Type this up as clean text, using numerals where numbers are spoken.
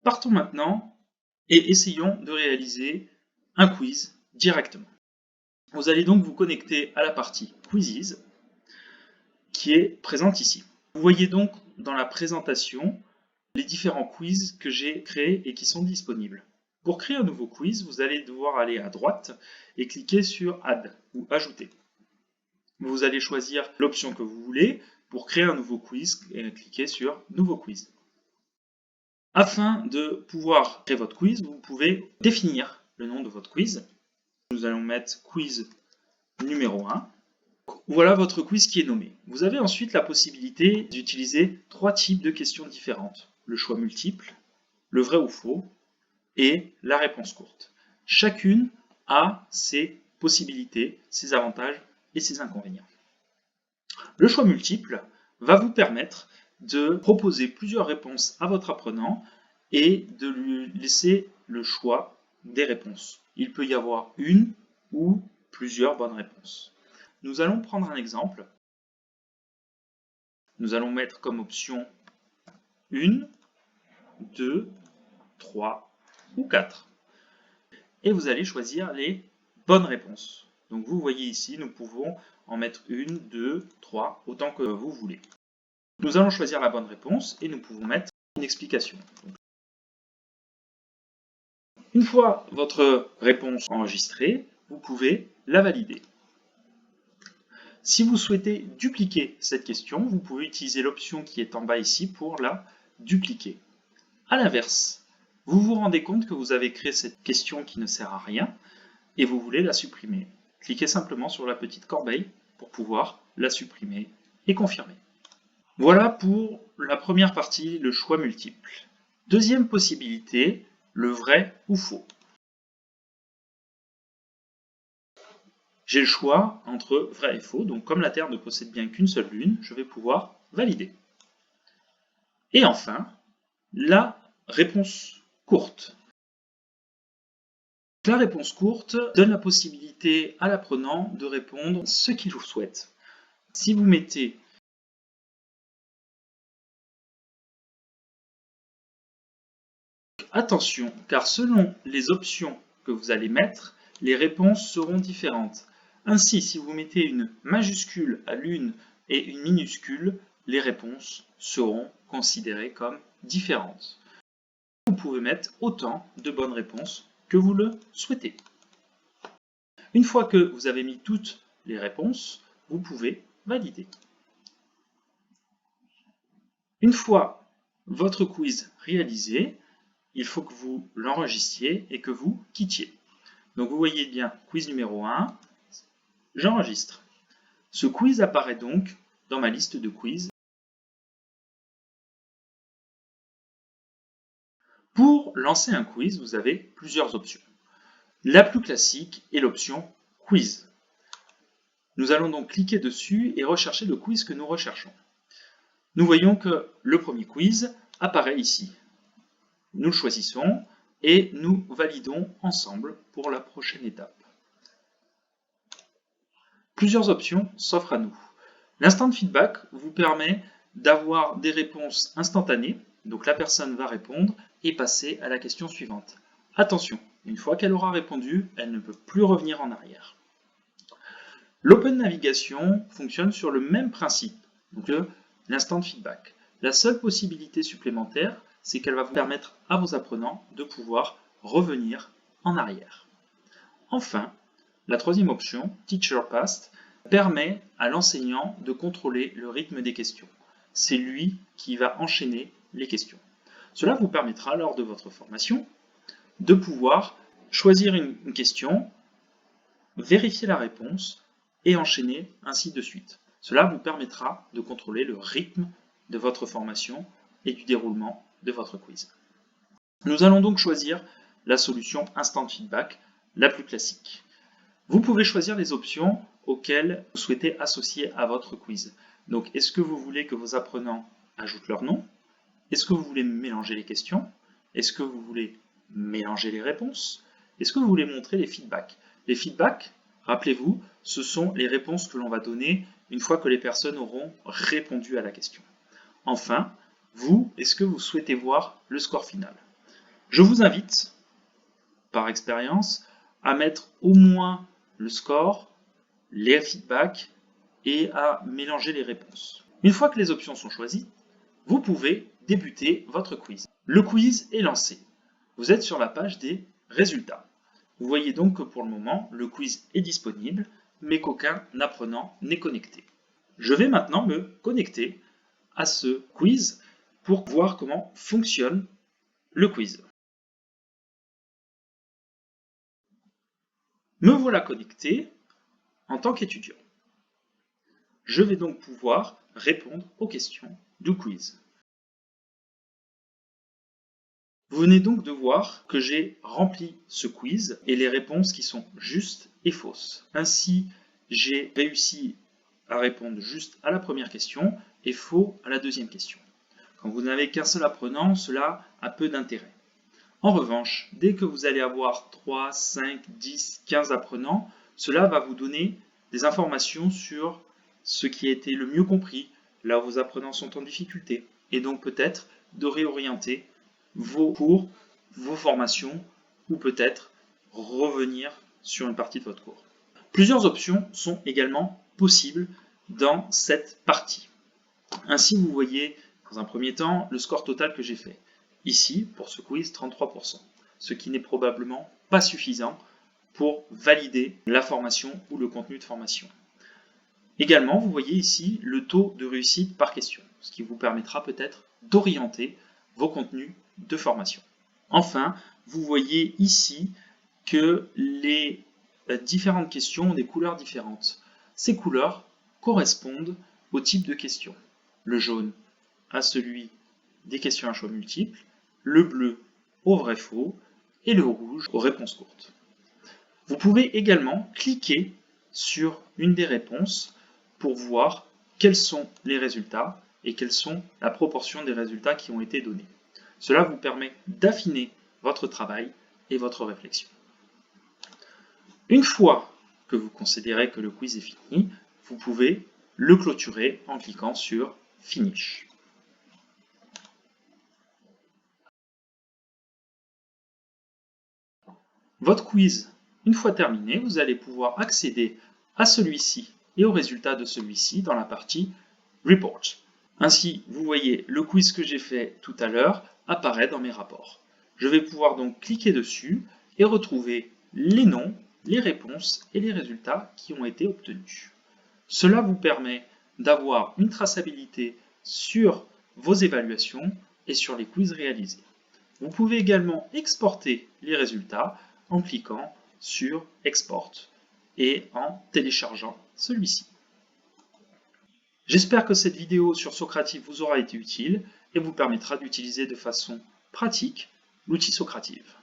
Partons maintenant et essayons de réaliser un quiz directement. Vous allez donc vous connecter à la partie Quizzes qui est présente ici. Vous voyez donc dans la présentation les différents quiz que j'ai créés et qui sont disponibles. Pour créer un nouveau quiz, vous allez devoir aller à droite et cliquer sur Add ou Ajouter. Vous allez choisir l'option que vous voulez pour créer un nouveau quiz et cliquer sur Nouveau quiz. Afin de pouvoir créer votre quiz, vous pouvez définir le nom de votre quiz. Nous allons mettre quiz numéro 1. Voilà votre quiz qui est nommé. Vous avez ensuite la possibilité d'utiliser 3 types de questions différentes. Le choix multiple, le vrai ou faux et la réponse courte. Chacune a ses possibilités, ses avantages et ses inconvénients. Le choix multiple va vous permettre de proposer plusieurs réponses à votre apprenant et de lui laisser le choix des réponses. Il peut y avoir une ou plusieurs bonnes réponses. Nous allons prendre un exemple. Nous allons mettre comme option 1, 2, 3 ou 4. Et vous allez choisir les bonnes réponses. Donc vous voyez ici, nous pouvons en mettre 1, 2, 3, autant que vous voulez. Nous allons choisir la bonne réponse et nous pouvons mettre une explication. Une fois votre réponse enregistrée, vous pouvez la valider. Si vous souhaitez dupliquer cette question, vous pouvez utiliser l'option qui est en bas ici pour la dupliquer. A l'inverse, vous vous rendez compte que vous avez créé cette question qui ne sert à rien et vous voulez la supprimer. Cliquez simplement sur la petite corbeille pour pouvoir la supprimer et confirmer. Voilà pour la première partie, le choix multiple. Deuxième possibilité, le vrai ou faux. J'ai le choix entre vrai et faux, donc comme la Terre ne possède bien qu'une seule lune, je vais pouvoir valider. Et enfin, la réponse courte. La réponse courte donne la possibilité à l'apprenant de répondre ce qu'il souhaite. Si vous mettez attention, car selon les options que vous allez mettre, les réponses seront différentes. Ainsi, si vous mettez une majuscule à l'une et une minuscule, les réponses seront considérées comme différentes. Vous pouvez mettre autant de bonnes réponses que vous le souhaitez. Une fois que vous avez mis toutes les réponses, vous pouvez valider. Une fois votre quiz réalisé, il faut que vous l'enregistriez et que vous quittiez. Donc vous voyez bien, quiz numéro 1, j'enregistre. Ce quiz apparaît donc dans ma liste de quiz. Pour lancer un quiz, vous avez plusieurs options. La plus classique est l'option quiz. Nous allons donc cliquer dessus et rechercher le quiz que nous recherchons. Nous voyons que le premier quiz apparaît ici. Nous le choisissons et nous validons ensemble pour la prochaine étape. Plusieurs options s'offrent à nous. L'instant feedback vous permet d'avoir des réponses instantanées, donc la personne va répondre et passer à la question suivante. Attention, une fois qu'elle aura répondu, elle ne peut plus revenir en arrière. L'open navigation fonctionne sur le même principe, donc l'instant feedback. La seule possibilité supplémentaire, c'est qu'elle va vous permettre à vos apprenants de pouvoir revenir en arrière. Enfin, la troisième option, Teacher Past, permet à l'enseignant de contrôler le rythme des questions. C'est lui qui va enchaîner les questions. Cela vous permettra, lors de votre formation, de pouvoir choisir une question, vérifier la réponse et enchaîner ainsi de suite. Cela vous permettra de contrôler le rythme de votre formation et du déroulement de votre quiz. Nous allons donc choisir la solution Instant Feedback, la plus classique. Vous pouvez choisir les options auxquelles vous souhaitez associer à votre quiz. Donc, est-ce que vous voulez que vos apprenants ajoutent leur nom? Est-ce que vous voulez mélanger les questions? Est-ce que vous voulez mélanger les réponses? Est-ce que vous voulez montrer les feedbacks? Les feedbacks, rappelez-vous, ce sont les réponses que l'on va donner une fois que les personnes auront répondu à la question. Enfin, vous, est-ce que vous souhaitez voir le score final? Je vous invite, par expérience, à mettre au moins le score, les feedbacks et à mélanger les réponses. Une fois que les options sont choisies, vous pouvez débuter votre quiz. Le quiz est lancé. Vous êtes sur la page des résultats. Vous voyez donc que pour le moment, le quiz est disponible, mais qu'aucun apprenant n'est connecté. Je vais maintenant me connecter à ce quiz pour voir comment fonctionne le quiz. Me voilà connecté en tant qu'étudiant. Je vais donc pouvoir répondre aux questions du quiz. Vous venez donc de voir que j'ai rempli ce quiz et les réponses qui sont justes et fausses. Ainsi, j'ai réussi à répondre juste à la première question et faux à la deuxième question. Quand vous n'avez qu'un seul apprenant, cela a peu d'intérêt. En revanche, dès que vous allez avoir 3, 5, 10, 15 apprenants, cela va vous donner des informations sur ce qui a été le mieux compris, là où vos apprenants sont en difficulté, et donc peut-être de réorienter vos cours, vos formations, ou peut-être revenir sur une partie de votre cours. Plusieurs options sont également possibles dans cette partie. Ainsi, vous voyez dans un premier temps le score total que j'ai fait. Ici, pour ce quiz, 33%, ce qui n'est probablement pas suffisant pour valider la formation ou le contenu de formation. Également, vous voyez ici le taux de réussite par question, ce qui vous permettra peut-être d'orienter vos contenus de formation. Enfin, vous voyez ici que les différentes questions ont des couleurs différentes. Ces couleurs correspondent au type de questions. Le jaune à celui des questions à choix multiples, le bleu au vrai-faux et le rouge aux réponses courtes. Vous pouvez également cliquer sur une des réponses pour voir quels sont les résultats et quelle sont la proportion des résultats qui ont été donnés. Cela vous permet d'affiner votre travail et votre réflexion. Une fois que vous considérez que le quiz est fini, vous pouvez le clôturer en cliquant sur Finish. Votre quiz, une fois terminé, vous allez pouvoir accéder à celui-ci et aux résultats de celui-ci dans la partie Report. Ainsi, vous voyez le quiz que j'ai fait tout à l'heure apparaît dans mes rapports. Je vais pouvoir donc cliquer dessus et retrouver les noms, les réponses et les résultats qui ont été obtenus. Cela vous permet d'avoir une traçabilité sur vos évaluations et sur les quiz réalisés. Vous pouvez également exporter les résultats en cliquant sur Export et en téléchargeant celui-ci. J'espère que cette vidéo sur Socrative vous aura été utile et vous permettra d'utiliser de façon pratique l'outil Socrative.